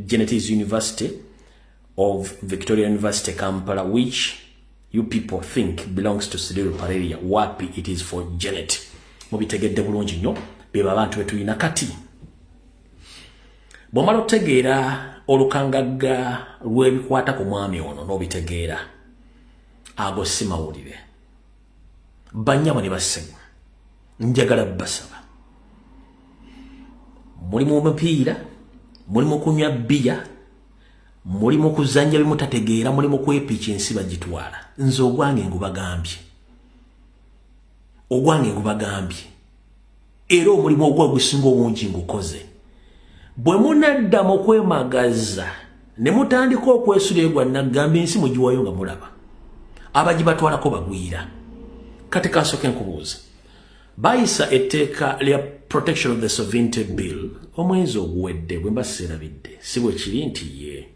Genetics University of Victoria University Kampala, which you people think belongs to Cyril Pareria. Wapi, it is for Janet. Mubitegedde bulungi nnyo beba abantu betulina kati. Bw'omala otegeera olukangagga lw'ebikwata ku mwami ono n'obitegeera ago si mawulire. Bannyabo ne bassebo njagala basaba. Mulimu omupiira, mulimu kunywa bbiya, mulimu kuzanja bimutategeera, mulimu kwepicha ensi bagitwala. Nze ogwange ngubagambye. Ogwange ngubagambye. Era omulimu ogwa gusinga obungi ngukoze. Bwe munadda mu kwemagaza ne mutandika okwesuleegwa nagamba ensi mugiwayo nga mulaba. Abagibatwalako bagwira. Kati kasooke nkubuuza. Bayisa etteeka lya Protection of the Sovereignty Bill omwezi oguwedde bwe mbaseerabidde si bwe kiri nti ye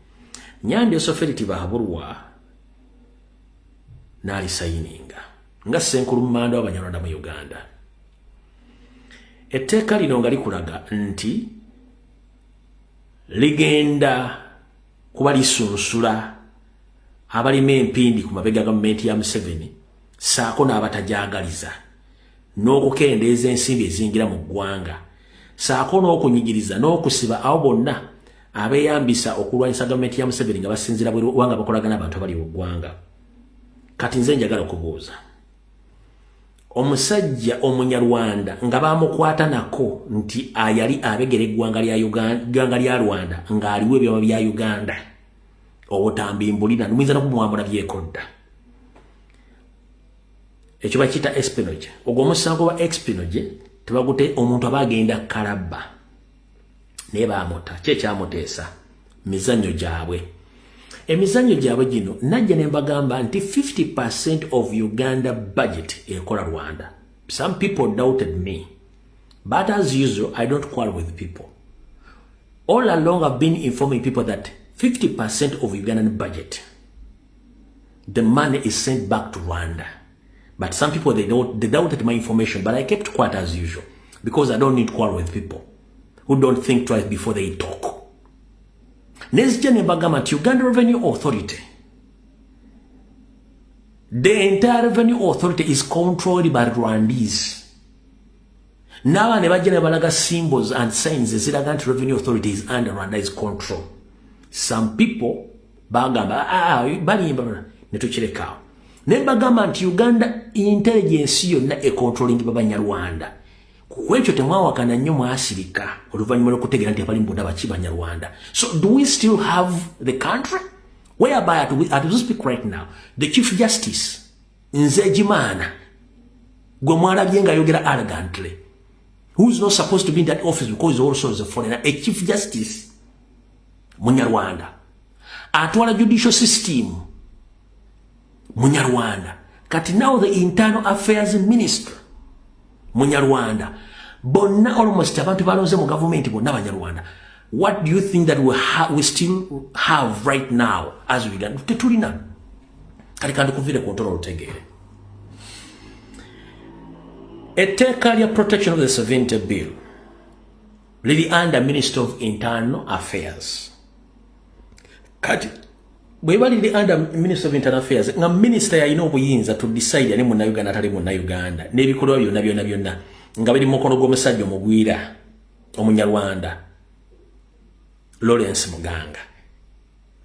Nyandi Soferiti Bahabulwa n'alisayininga nga Ssenkulu Mmanda w'Abanyarwanda mu Uganda. Etteeka lino nga likulaga nti ligenda kuba lisunsula abalima empindi ku mabega gavumenti ya Museveni saako n'abatajagaliza n'okukendeeza ensimbi ezingira mu ggwanga saako n'okunyigiriza n'okusiba abo bonna abeeyambisa okulwanyisa gavumenti ya Museveni nga basinzira bwanga bakolagana abantu abali mu ggwanga. Kati nze njagala okubuuza omusajja Omunyarwanda nga bamukwata nako nti ayali abegera eggwanga lya Rwanda ng'aliwo ebyama bya Uganda obutambi mbulina muyinza n'okumwambula byekodda. Ekyo bakiyita espionage. Ogwo omusango wa espionage tebagute omuntu abagenda kalabba naye baamuta. Ki ekyamuteesa? Mizannyo gyabwe. Emizannyo gyabwe gino najja ne mbagamba nti 50% of Uganda budget ekola Rwanda. Some people doubted me. But as usual, I don't quarrel with people. All along I've been informing people that 50% of Ugandan budget, the money is sent back to Rwanda. But some people, they doubted my information, but I kept quiet as usual because I don't need to quarrel with people who don't think twice before they talk. Nezija ne mbagamba nti Uganda Revenue Authority, the entire revenue authority is controlled by Rwandese. Now ne bajja ne balaga symbols and signs eziraga nti revenue authority is under Rwanda's control. Some people bagamba balimba ne tukirekawo. Ne bagamba nti Uganda intelligence yonna controlling b'Abanyarwanda. Kwekyo temwawakana nnyo mwasirika oluvannyuma lw'okutegeera nti abali mu bunda baki Banyarwanda. So do we still have the country? Whereby at we speak right now, the Chief Justice Nze Jimana gwe mwalabye ng'ayogera arrogantly, who's not supposed to be in that office because he's also a foreigner, a Chief Justice Munyarwanda atwala judicial system Munyarwanda. Kati now the Internal Affairs Minister Munyarwanda. Bonna almost abantu balonze mu government bonna Banyarwanda. What do you think that we still have right now as we can? Tetulina. Kati kandi kuvire control otegere. Etteeka lya Protection of the Sovereignty Bill lili under Minister of Internal Affairs. Kati bweba lili under Minister of Internal Affairs nga minister yalina obuyinza to decide ani Munnayuganda atali Munnayuganda n'ebikolwa byonna nga biri mu mukono gw'omusajja omugwira Omunyarwanda Lawrence Muganga.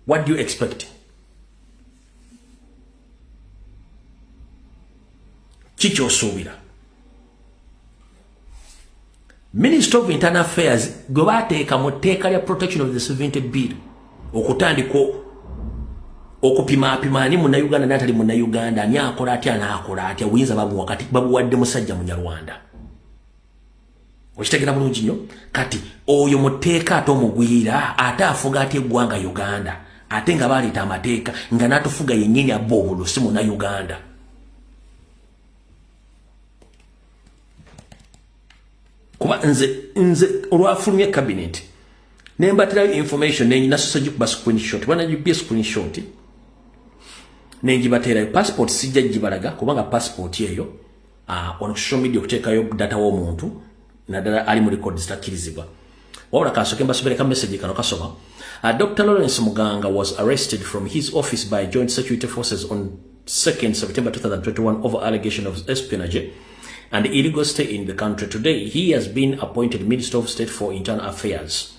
What do you expect? Kiki osuubira? Minister of Internal Affairs gwe baateeka mu tteeka lya Protection of the Sovereignty Bill okutandika okupima ani Munnayuganda n'atali Munnayuganda, ani akola atya n'akola atya, buyinza babuwa kati babuwadde musajja Munyarwanda. Okitegera bulungi nnyo. Kati oyo muteeka ate omugwira ate afuga ate eggwanga Uganda ate nga baleeta amateeka nga n'atufuga yennyini abba obululu si Munnayuganda. Kuba nze olwafulumye cabinet nembatirayo information nenyinasoso gikuba screenshot bwana gibye screenshot nenjibaterayo passport sijja gibalaga kubanga passport eyo on social media okuteekayo data w'omuntu naddala ali mu record zitakirizibwa. Wabula kasooke mbasobereka message kano kasoma Dr. Lawrence Muganga was arrested from his office by Joint Security Forces on 2nd September 2021 over allegation of espionage and illegal stay in the country. Today, he has been appointed Minister of State for Internal Affairs,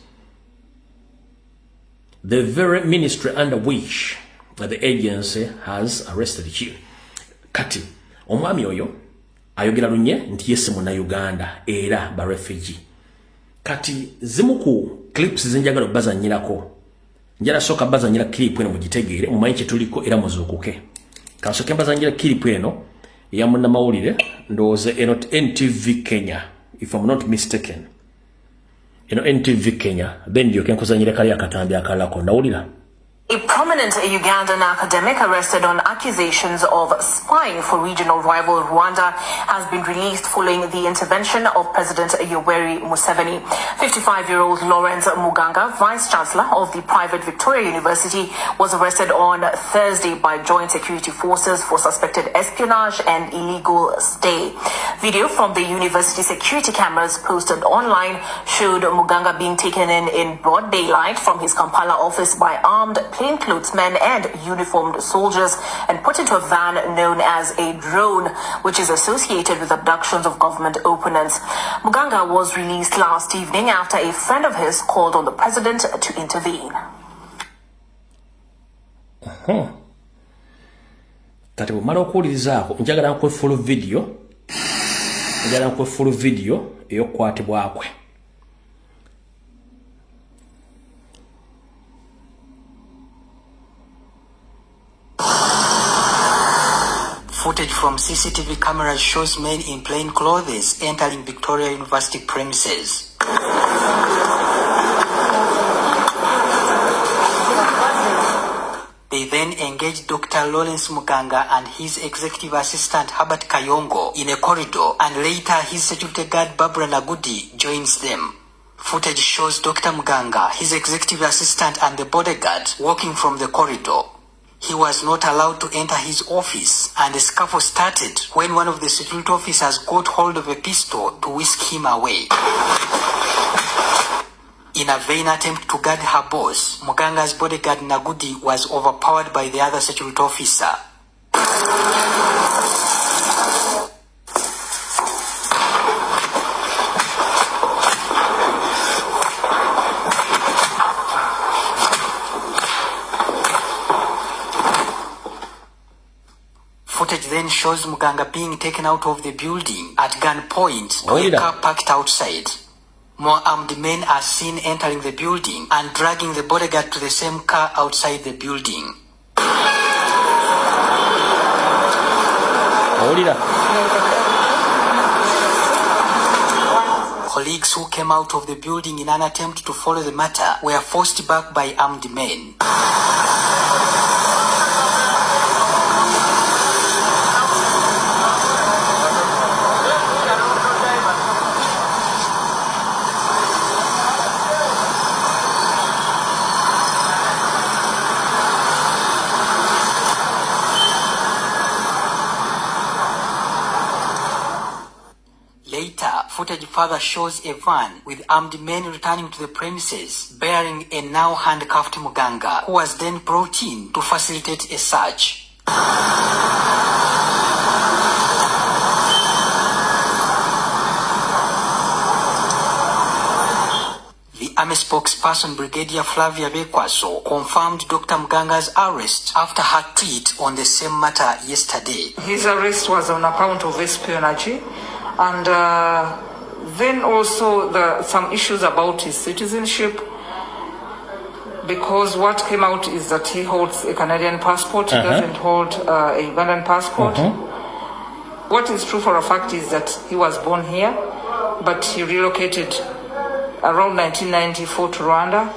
the very ministry under which the agency has arrested him. Kati, omwami oyo ayogera lunye nti yese muna Uganda era ba refugee. Kati zimuku clips zinjagala bazanyirako. Njala soka bazanyira clip eno mugitegeere mumanyi kye tuliko era muzukuke. Kasoke bazanyira clip eno ya munna mawulire ndoze eno NTV Kenya, if I'm not mistaken. Eno NTV Kenya then ndio kenkuzanyira kali akatambi akalako ndawulira. A prominent Ugandan academic arrested on accusations of spying for regional rival Rwanda has been released following the intervention of President Yoweri Museveni. 55-year-old Lawrence Muganga, Vice-Chancellor of the private Victoria University, was arrested on Thursday by Joint Security Forces for suspected espionage and illegal stay. Video from the university security cameras posted online showed Muganga being taken in broad daylight from his Kampala office by armed plainclothesmen and uniformed soldiers and put into a van known as a drone, which is associated with abductions of government opponents. Muganga was released last evening after a friend of his called on the president to intervene. Kati bumala okuwulirizaako njagala nkwe full video ey'okukwatibwakwe. Footage from CCTV cameras shows men in plain clothes entering Victoria University premises. They then engaged Dr. Lawrence Muganga and his executive assistant Herbert Kayongo in a corridor, and later his security guard Barbara Nagudi joins them. Footage shows Dr. Muganga, his executive assistant and the bodyguard walking from the corridor. He was not allowed to enter his office, and a scuffle started when one of the security officers got hold of a pistol to whisk him away. In a vain attempt to guard her boss, Muganga's bodyguard Nagudi was overpowered by the other security officer. Footage then shows Muganga being taken out of the building at gunpoint to a car parked outside. More armed men are seen entering the building and dragging the bodyguard to the same car outside the building. Colleagues who came out of the building in an attempt to follow the matter were forced back by armed men. Footage further shows a van with armed men returning to the premises, bearing a now handcuffed Muganga, who was then brought in to facilitate a search. The Army spokesperson Brigadier Flavia Bekwaso confirmed Dr. Muganga's arrest after her tweet on the same matter yesterday. His arrest was on account of espionage, and then also some issues about his citizenship, because what came out is that he holds a Canadian passport, he doesn't hold a Ugandan passport. What is true for a fact is that he was born here, but he relocated around 1994 to Rwanda.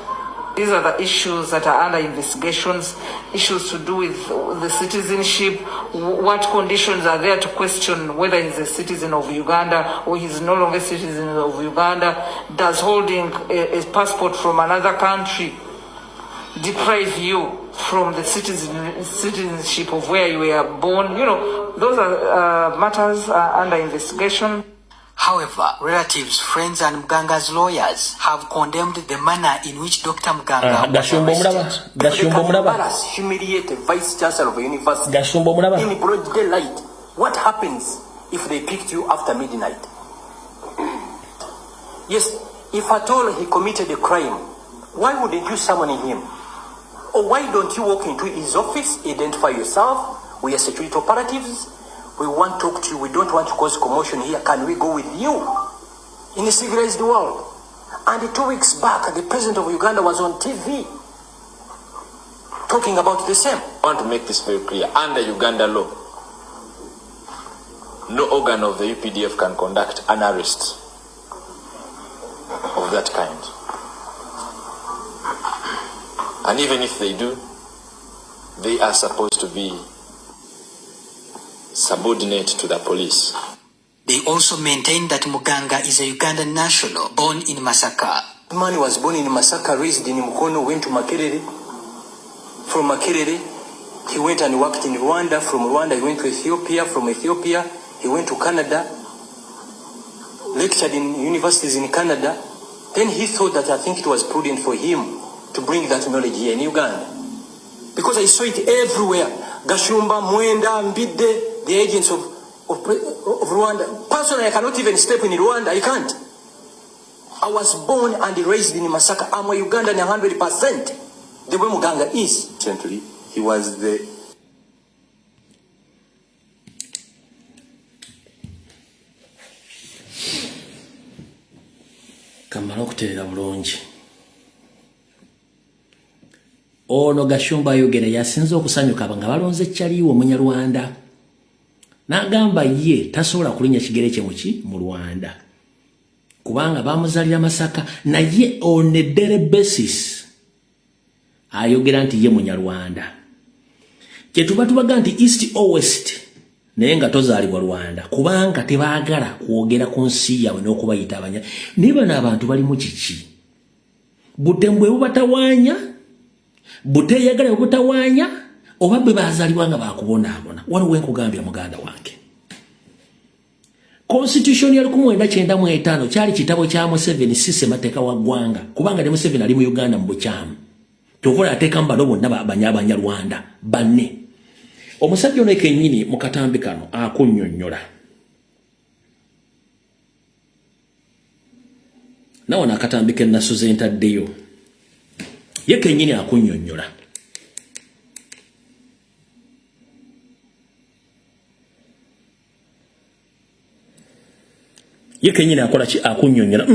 These are the issues that are under investigations, issues to do with the citizenship, what conditions are there to question whether he's a citizen of Uganda or he's no longer a citizen of Uganda. Does holding a passport from another country deprive you from the citizenship of where you were born? You know, those are matters under investigation. However, relatives, friends and Muganga's lawyers have condemned the manner in which Dr. Muganga was arrested. They can embarrass, humiliate a vice chancellor of a university in broad daylight. What happens if they picked you after midnight? Yes, if at all he committed a crime, why wouldn't you summon him? Or why don't you walk into his office, identify yourself? We are security operatives. We want to talk to you. We don't want to cause commotion here. Can we go with you? In a civilized world. And 2 weeks back, the president of Uganda was on TV talking about the same. I want to make this very clear. Under Uganda law, no organ of the UPDF can conduct an arrest of that kind. And even if they do, they are supposed to be subordinate to the police. They also maintain that Muganga is a Ugandan national born in Masaka. The man was born in Masaka, raised in Mukono, went to Makerere. From Makerere, he went and worked in Rwanda. From Rwanda, he went to Ethiopia. From Ethiopia, he went to Canada, lectured in universities in Canada. Then he thought that I think it was prudent for him to bring that knowledge here in Uganda. Because I saw it everywhere. Gashumba, Mwenda, Mbide, the agents of Rwanda. Personally, I cannot even step in Rwanda. I can't. I was born and raised in Masaka. I'm a Ugandan 100%. The way Muganga is. Gently, he was the... Kamala okuteera bulungi. Ono Gashumba ayogera yasinze okusanyuka nga balonze Kyaliwo Munyarwanda. N'agamba ye tasobola kulinnya kigere kye mu Rwanda. Kubanga bamuzalira Masaka naye on a daily basis ayogera nti ye Munyarwanda. Kye tuba tubaga nti East or West naye nga tozaalibwa Rwanda kubanga tebaagala kwogera ku nsi yaabwe n'okubayita abanya. Naye bano abantu bali mu kiki? Butembwe bubatawaanya, buteyagala bubutawaanya, oba bwe baazaalibwa nga baakubonaabona. Waliwo enkugambya muganda wange. Constitution ya 1995 kyali kitabo kya Museveni si ssemateeka wa ggwanga kubanga ne Museveni ali mu Uganda mu bukyamu. Tokola ateeka mu bano bonna Abanyarwanda banne. Omusajja ono kennyini mu katambi kano akunnyonnyola. Nawo n'akatambi ke nasuze ntaddeyo. Ye kennyini akunnyonnyola. Ye kennyini akola ki akunnyonnyola.